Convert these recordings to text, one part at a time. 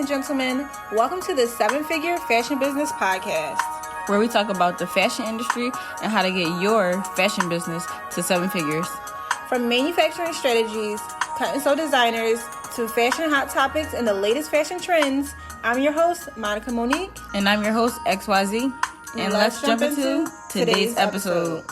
and gentlemen. Welcome to the 7-Figure Fashion Business Podcast, where we talk about the fashion industry and how to get your fashion business to 7 figures. From manufacturing strategies, cut and sew designers, to fashion hot topics and the latest fashion trends, I'm your host, Monica Monique. And I'm your host, XYZeee. And let's jump into today's episode.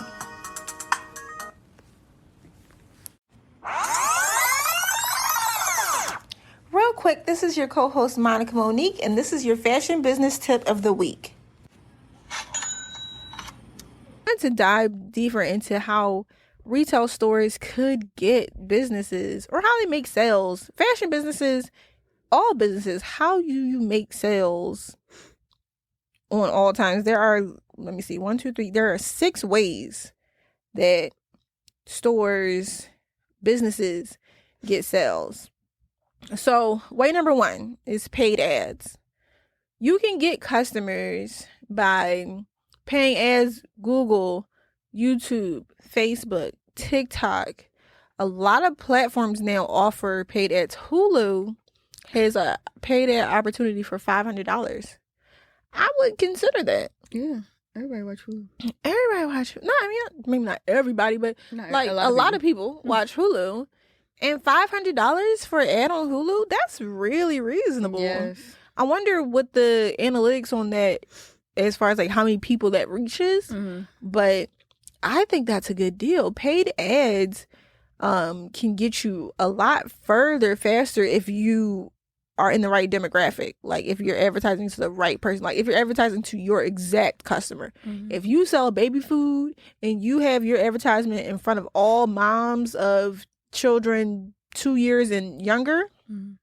Real quick, this is your co-host, Monica Monique, and this is your fashion business tip of the week. I want to dive deeper into how retail stores could get businesses or how they make sales. Fashion businesses, all businesses, how do you make sales on all times? There are, there are 6 ways that stores, businesses get sales. So way number 1 is paid ads. You can get customers by paying ads, Google, YouTube, Facebook, TikTok. A lot of platforms now offer paid ads. Hulu has a paid ad opportunity for $500. I would consider that. Yeah, everybody watch Hulu. No, I mean, maybe not everybody, but a lot of people watch Hulu. And $500 for an ad on Hulu, that's really reasonable. Yes. I wonder what the analytics on that, as far as like how many people that reaches. Mm-hmm. But I think that's a good deal. Paid ads can get you a lot further faster if you are in the right demographic. Like if you're advertising to the right person, like if you're advertising to your exact customer. Mm-hmm. If you sell baby food and you have your advertisement in front of all moms of children 2 years and younger, mm-hmm.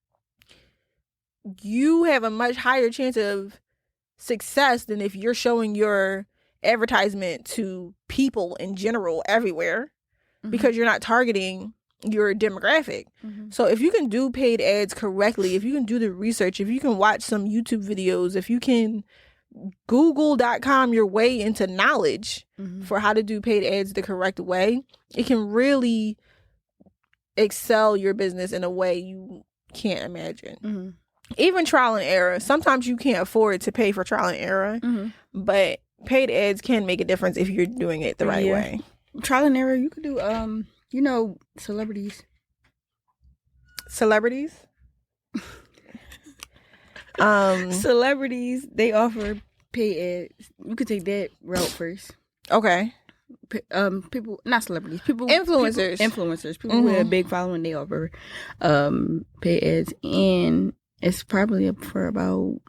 you have a much higher chance of success than if you're showing your advertisement to people in general everywhere, mm-hmm. because you're not targeting your demographic. Mm-hmm. So if you can do paid ads correctly, if you can do the research, if you can watch some YouTube videos, if you can Google.com your way into knowledge, mm-hmm. for how to do paid ads the correct way, it can really excel your business in a way you can't imagine. Mm-hmm. Even trial and error. Sometimes you can't afford to pay for trial and error, mm-hmm. but paid ads can make a difference if you're doing it the right way. Trial and error, you could do, celebrities. Celebrities? Celebrities, they offer paid ads. You could take that route first. Okay. People, not celebrities, influencers, people mm-hmm. with a big following, they offer paid ads, and it's probably up for about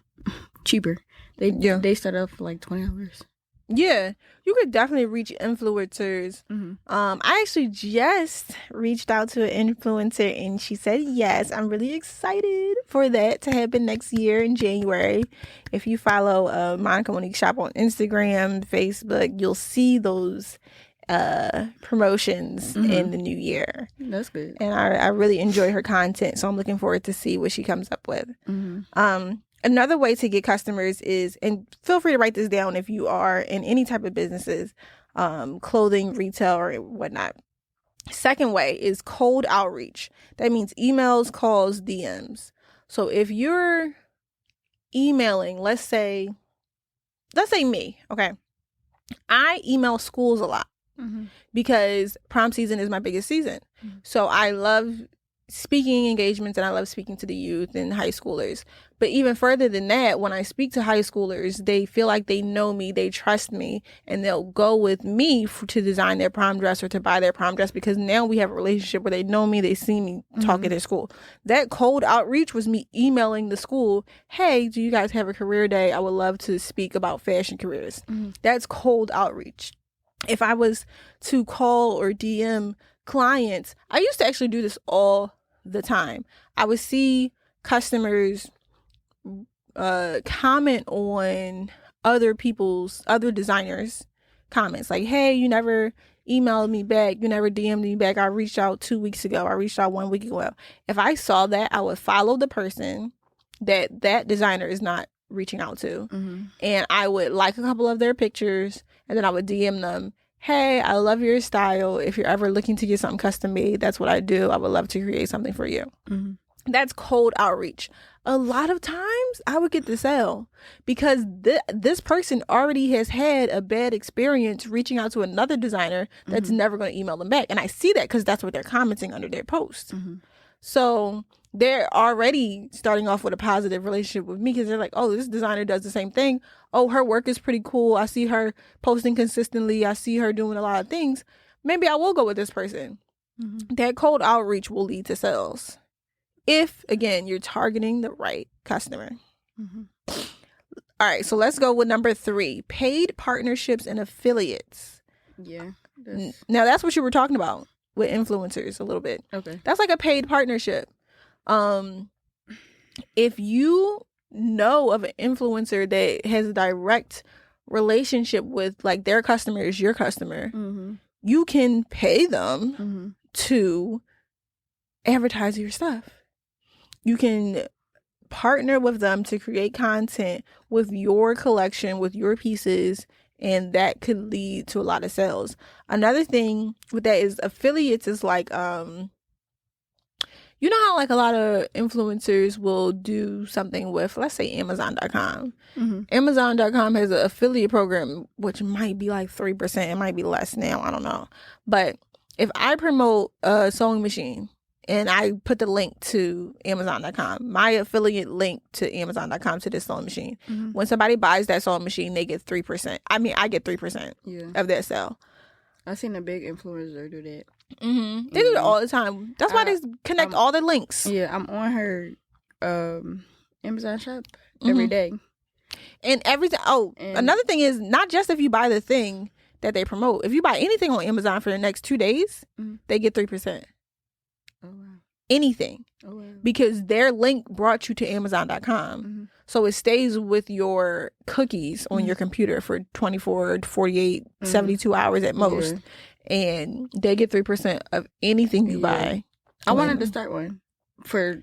cheaper. They start off for like $20. Yeah, you could definitely reach influencers. Mm-hmm. I actually just reached out to an influencer and she said yes. I'm really excited for that to happen next year in January. If you follow Monica Monique Shop on Instagram, Facebook, you'll see those promotions, mm-hmm. in the new year. That's good. And I really enjoy her content, so I'm looking forward to see what she comes up with. Mm-hmm. Another way to get customers is, and feel free to write this down if you are in any type of businesses, clothing, retail, or whatnot. Second way is cold outreach. That means emails, calls, DMs. So if you're emailing, let's say me, okay? I email schools a lot, mm-hmm. because prom season is my biggest season. Mm-hmm. So I love speaking engagements and I love speaking to the youth and high schoolers. But even further than that, when I speak to high schoolers, they feel like they know me, they trust me, and they'll go with me to design their prom dress or to buy their prom dress, because now we have a relationship where they know me, they see me talk at their school. That cold outreach was me emailing the school, hey, do you guys have a career day? I would love to speak about fashion careers. Mm-hmm. That's cold outreach. If I was to call or DM clients, I used to actually do this all the time. I would see customers comment on other designers' comments, like, hey, you never emailed me back, you never DM'd me back, I reached out 2 weeks ago, I reached out 1 week ago. If I saw that, I would follow the person that designer is not reaching out to, mm-hmm. and I would like a couple of their pictures, and then I would DM them, hey, I love your style. If you're ever looking to get something custom made, that's what I do. I would love to create something for you. Mm-hmm. That's cold outreach. A lot of times I would get the sale because this person already has had a bad experience reaching out to another designer that's never going to email them back. And I see that because that's what they're commenting under their post. So they're already starting off with a positive relationship with me because they're like, oh, this designer does the same thing. Oh, her work is pretty cool. I see her posting consistently. I see her doing a lot of things. Maybe I will go with this person. That cold outreach will lead to sales. If, again, you're targeting the right customer. All right, so let's go with number 3, paid partnerships and affiliates. Yeah. Now, that's what you were talking about with influencers a little bit. Okay. That's like a paid partnership. If you know of an influencer that has a direct relationship with, like, their customer is your customer, you can pay them to advertise your stuff. You can partner with them to create content with your collection, with your pieces, and that could lead to a lot of sales. Another thing with that is affiliates is like, you know how like a lot of influencers will do something with, let's say, Amazon.com. Amazon.com has an affiliate program, which might be like 3%. It might be less now. I don't know. But if I promote a sewing machine, and I put the link to Amazon.com, my affiliate link to Amazon.com to this sewing machine. When somebody buys that sewing machine, they get 3%. I mean, I get 3% of that sale. I've seen a big influencer do that. They do it all the time. That's why they connect all the links. Yeah, I'm on her Amazon shop every day. And everything. Another thing is not just if you buy the thing that they promote. If you buy anything on Amazon for the next 2 days, they get 3%. Oh, wow. Anything. Oh, wow. Because their link brought you to Amazon.com. So it stays with your cookies on your computer for 24, 48, 72 hours at most. And they get 3% of anything you buy. I wanted to start one for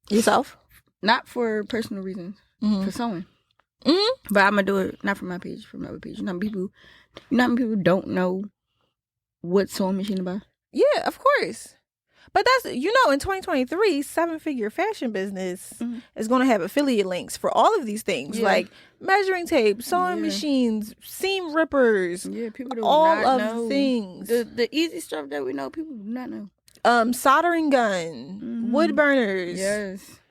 yourself? Not for personal reasons. For sewing. But I'm going to do it not for my page, for my other page. You know how many people don't know what sewing machine to buy? Yeah, of course. But that's, in 2023, 7-figure fashion business is going to have affiliate links for all of these things, like measuring tape, sewing machines, seam rippers, people do all not of know. Things. The easy stuff that we know, people do not know. Soldering gun, wood burners,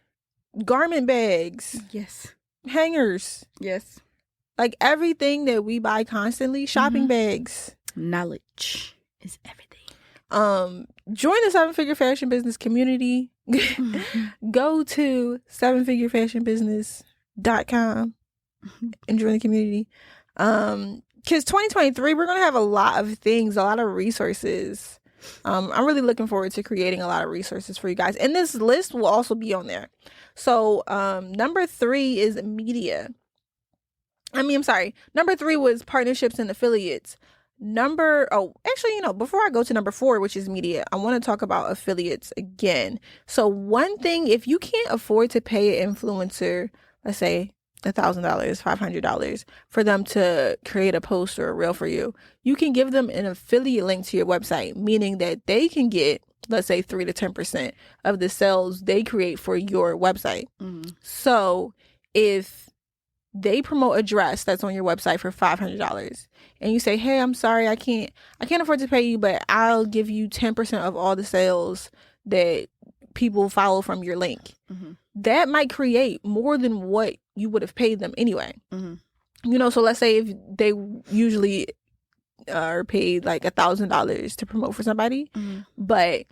garment bags, hangers, like everything that we buy constantly, shopping bags. Knowledge is everything. Join the 7-figure fashion business community. Go to 7figurefashionbusiness.com and join the community. Because 2023, we're going to have a lot of things, a lot of resources. I'm really looking forward to creating a lot of resources for you guys. And this list will also be on there. So, number 3 is media. Number 3 was partnerships and affiliates. Before I go to number 4, which is media, I want to talk about affiliates again. So one thing, if you can't afford to pay an influencer, let's say $1,000, $500 for them to create a post or a reel for you, you can give them an affiliate link to your website, meaning that they can get, let's say, 3 to 10% of the sales they create for your website. So if they promote a dress that's on your website for $500 and you say, hey, I'm sorry, I can't afford to pay you, but I'll give you 10% of all the sales that people follow from your link. That might create more than what you would have paid them anyway. So let's say if they usually are paid like $1,000 to promote for somebody, but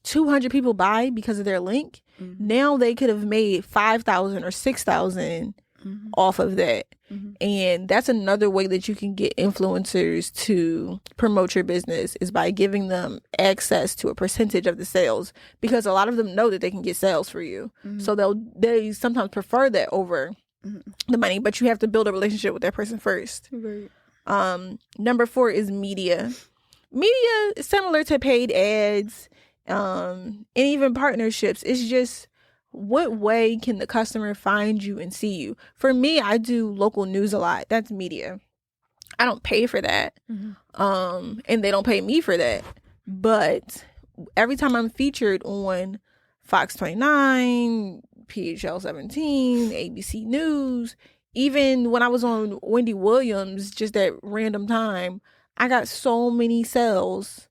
200 people buy because of their link, now they could have made $5,000 or $6,000 off of that. And that's another way that you can get influencers to promote your business, is by giving them access to a percentage of the sales, because a lot of them know that they can get sales for you. So they sometimes prefer that over the money, but you have to build a relationship with that person first. Number 4 is media. Media is similar to paid ads, and even partnerships. It's just, what way can the customer find you and see you? For me, I do local news a lot. That's media. I don't pay for that. And they don't pay me for that. But every time I'm featured on Fox 29, PHL 17, ABC News. Even when I was on Wendy Williams, just at random time, I got so many sales.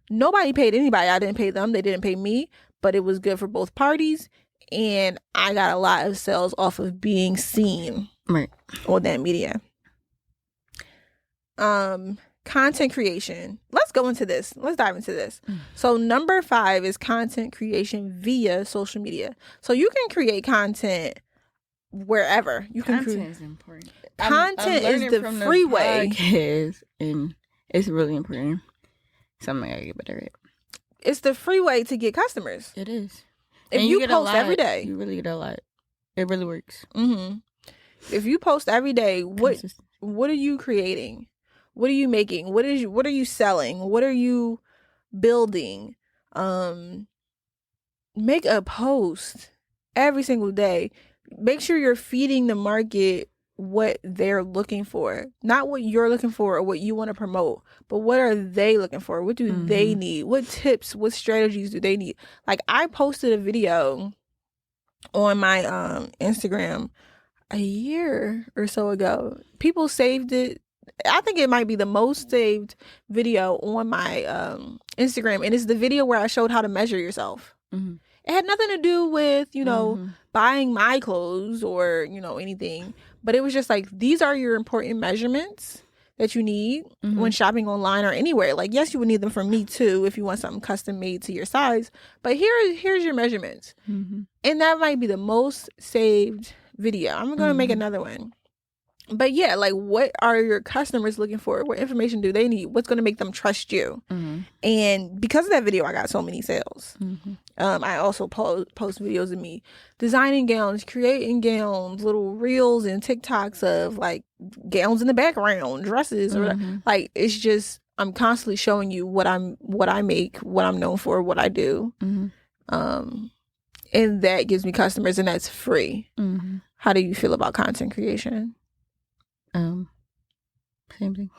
Nobody paid anybody. I didn't pay them. They didn't pay me. But it was good for both parties. And I got a lot of sales off of being seen on that media. Content creation. Let's go into this. Let's dive into this. So number 5 is content creation via social media. So you can create content wherever. Content is important. Content is the freeway. And it's really important. Something I gotta get better at. It's the free way to get customers. It is. If and you post every day, you really get a lot. It really works. If you post every day, what are you creating? What are you making? What are you selling? What are you building? Make a post every single day. Make sure you're feeding the market what they're looking for, not what you're looking for or what you want to promote, but what are they looking for? What do they need? What tips, what strategies do they need? Like, I posted a video on my Instagram a year or so ago. People saved it. I think it might be the most saved video on my Instagram, and it's the video where I showed how to measure yourself. It had nothing to do with, buying my clothes or, anything. But it was just like, these are your important measurements that you need when shopping online or anywhere. Like, yes, you would need them from me too if you want something custom made to your size. But here's your measurements. And that might be the most saved video. I'm going to make another one. But yeah, like, what are your customers looking for? What information do they need? What's going to make them trust you? And because of that video, I got so many sales. I also post videos of me designing gowns, creating gowns, little reels and TikToks of like gowns in the background, dresses, or like, it's just, I'm constantly showing you what I make, what I'm known for, what I do. And that gives me customers, and that's free. How do you feel about content creation? Same thing.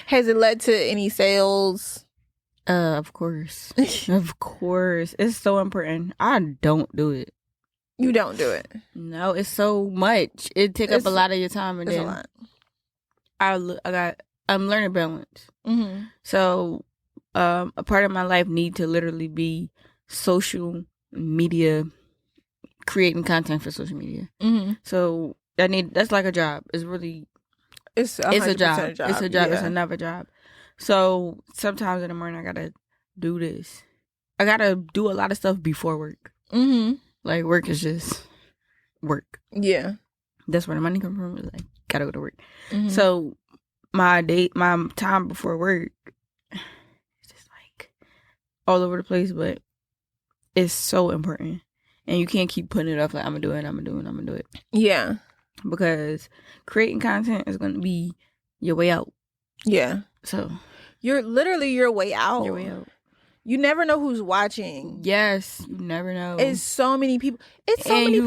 Has it led to any sales? Of course. Of course. It's so important. I don't do it. You don't do it? No, it's so much. It take up a lot of your time, and then a lot. I'm learning balance. So a part of my life need to literally be social media, creating content for social media. So that's like a job. It's really it's a job. It's a job. Yeah. It's another job. So sometimes in the morning I gotta do this. I gotta do a lot of stuff before work. Like, work is just work. Yeah, that's where the money comes from. It's like, gotta go to work. So my time before work, it's just like all over the place, but it's so important, and you can't keep putting it off. Like, I'm gonna do it. Yeah. Because creating content is going to be your way out. Yeah. So you're literally your way out. Your way out. You never know who's watching. Yes, you never know. It's so many people. It's so many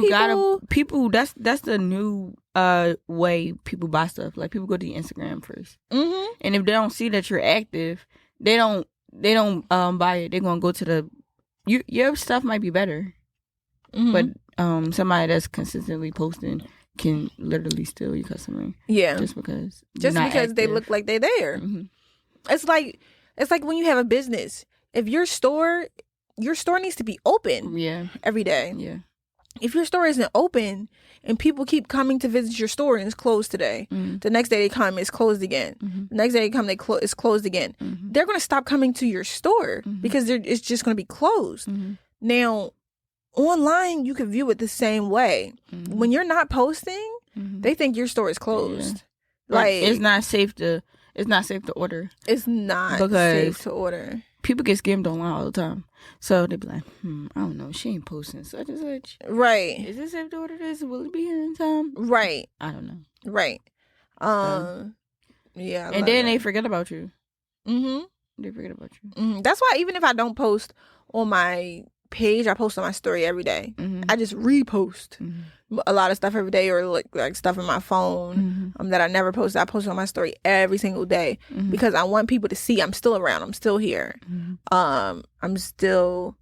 people. That's the new way people buy stuff. Like, people go to your Instagram first, and if they don't see that you're active, they don't buy it. They're gonna go to your stuff might be better, but somebody that's consistently posting can literally steal your customer. Yeah. Just because they look like they're there. It's like when you have a business. If your store needs to be open every day. Yeah. If your store isn't open and people keep coming to visit your store and it's closed today, the next day they come, it's closed again. The next day they come, it's closed again. They're going to stop coming to your store because it's just going to be closed. Now, online, you can view it the same way. When you're not posting, they think your store is closed. Yeah. Like, it's not safe to order. It's not safe to order. People get scammed online all the time. So they be like, I don't know, she ain't posting such and such. Right. Is it safe to order this? Will it be here in time? Right. I don't know. Right. Yeah. And then they forget about you. They forget about you. That's why even if I don't post on my page, I post on my story every day. I just repost a lot of stuff every day, or like stuff in my phone that I never post. I post on my story every single day because I want people to see I'm still around. I'm still here. I'm still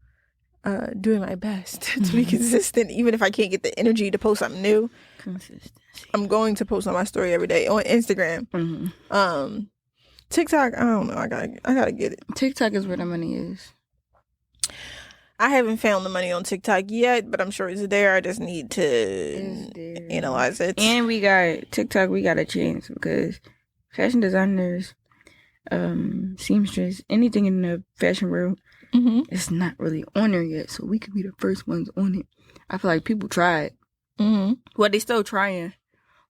doing my best to be consistent, even if I can't get the energy to post something new. Consistency. I'm going to post on my story every day on Instagram. TikTok, I don't know. I gotta get it. TikTok is where the money is. I haven't found the money on TikTok yet, but I'm sure it's there. I just need to analyze it. And we got TikTok. We got a chance because fashion designers, seamstress, anything in the fashion world, it's not really on there yet. So we could be the first ones on it. I feel like people tried. Well, they still trying,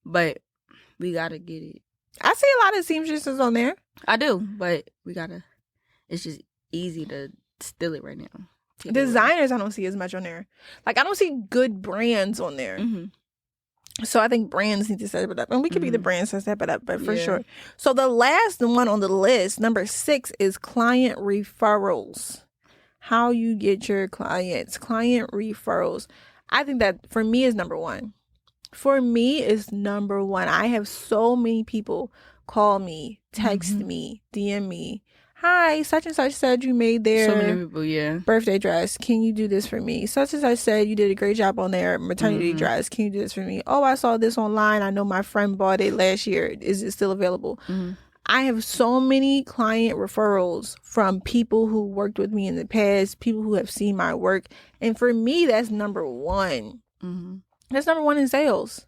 but we gotta get it. I see a lot of seamstresses on there. I do, but we gotta. It's just easy to steal it right now. Designers, I don't see as much on there. Like, I don't see good brands on there. So I think brands need to step it up. And we could be the brands to step it up, but for sure. So the last one on the list, number 6, is client referrals. How you get your clients. Client referrals. I think that, for me, is number 1. For me, is number 1. I have so many people call me, text me, DM me. Hi, such and such said you made their so many people, birthday dress. Can you do this for me? Such and such said you did a great job on their maternity dress. Can you do this for me? Oh, I saw this online. I know my friend bought it last year. Is it still available? I have so many client referrals from people who worked with me in the past, people who have seen my work. And for me, that's number 1. That's number 1 in sales.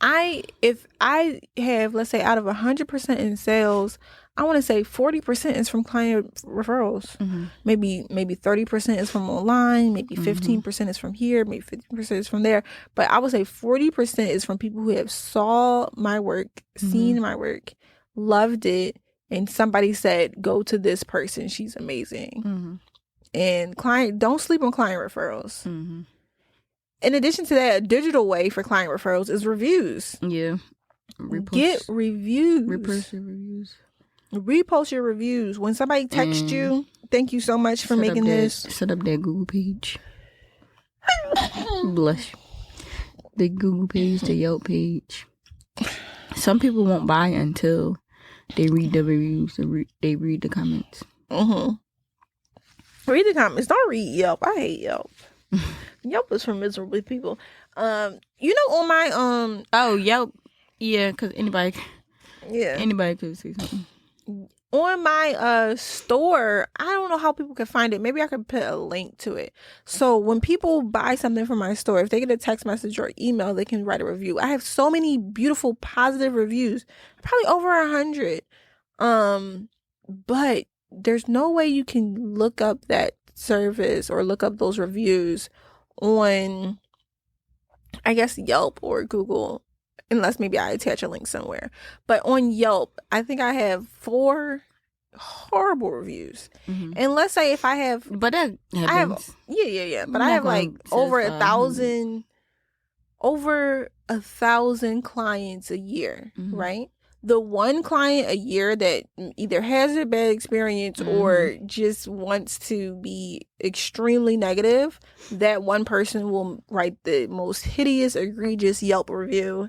If I have, let's say, out of 100% in sales, I want to say 40% is from client referrals. Maybe 30% is from online. Maybe 15% is from here. Maybe 15% is from there. But I would say 40% is from people who have saw my work, seen my work, loved it, and somebody said, go to this person. She's amazing. And don't sleep on client referrals. In addition to that, a digital way for client referrals is reviews. Yeah. Get reviews. Repost your reviews. Repost your reviews. When somebody texts you, thank you so much for making this. Set up that Google page. Blush. The Google page, the Yelp page. Some people won't buy until they read the reviews. They read the comments. Read the comments. Don't read Yelp. I hate Yelp. Yelp is for miserable people. On my Yelp. Yeah, because anybody could say something. On my store, I don't know how people can find it. Maybe I could put a link to it. So when people buy something from my store, if they get a text message or email, they can write a review. I have so many beautiful positive reviews, probably over 100. But there's no way you can look up that service or look up those reviews on, I guess, Yelp or Google, unless maybe I attach a link somewhere. But on Yelp, I think I have 4 horrible reviews. And let's say if I have, but that happens. But I have like over 1,000 clients a year, right? The one client a year that either has a bad experience or just wants to be extremely negative, that one person will write the most hideous, egregious Yelp review.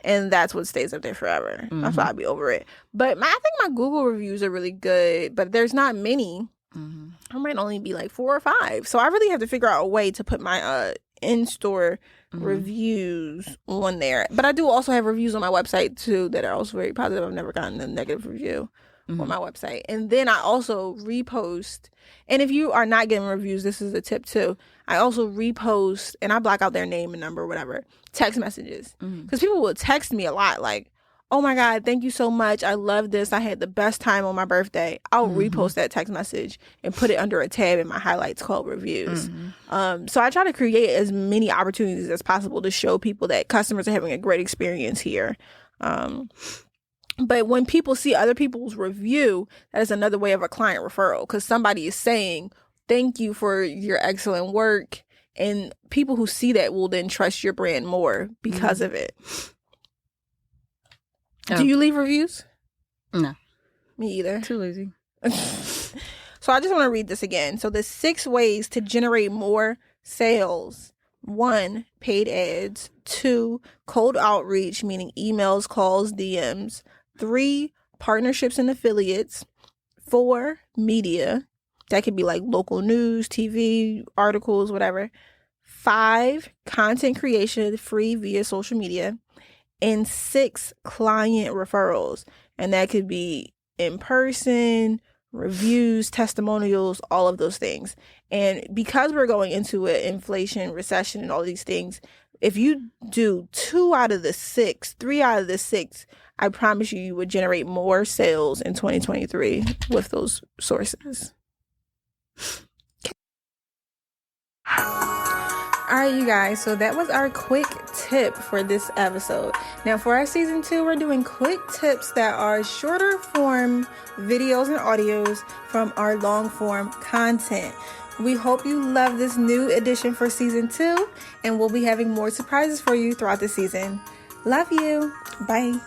And that's what stays up there forever. That's why I'll be over it. But I think my Google reviews are really good, but there's not many. I might only be like 4 or 5. So I really have to figure out a way to put my in-store reviews on there. But I do also have reviews on my website too that are also very positive. I've never gotten a negative review on my website. And then I also repost. And if you are not getting reviews, this is a tip too. I also repost and I block out their name and number or whatever, text messages. Because people will text me a lot like, oh my God, thank you so much. I love this. I had the best time on my birthday. I'll repost that text message and put it under a tab in my highlights called reviews. So I try to create as many opportunities as possible to show people that customers are having a great experience here. But when people see other people's review, that is another way of a client referral because somebody is saying, thank you for your excellent work. And people who see that will then trust your brand more because of it. Oh. Do you leave reviews? No. Me either. Too lazy. So I just want to read this again. So the 6 ways to generate more sales. 1, paid ads. 2, cold outreach, meaning emails, calls, DMs. 3, partnerships and affiliates. 4, media. That could be like local news, TV, articles, whatever. 5, content creation free via social media. And 6, client referrals. And that could be in person, reviews, testimonials, all of those things. And because we're going into an inflation, recession, and all these things, if you do 2 out of the 6, 3 out of the 6, I promise you would generate more sales in 2023 with those sources. All right, you guys, so that was our quick tip for this episode. Now, for our season 2, we're doing quick tips that are shorter form videos and audios from our long form content. We hope you love this new edition for season 2, and we'll be having more surprises for you throughout the season. Love you. Bye.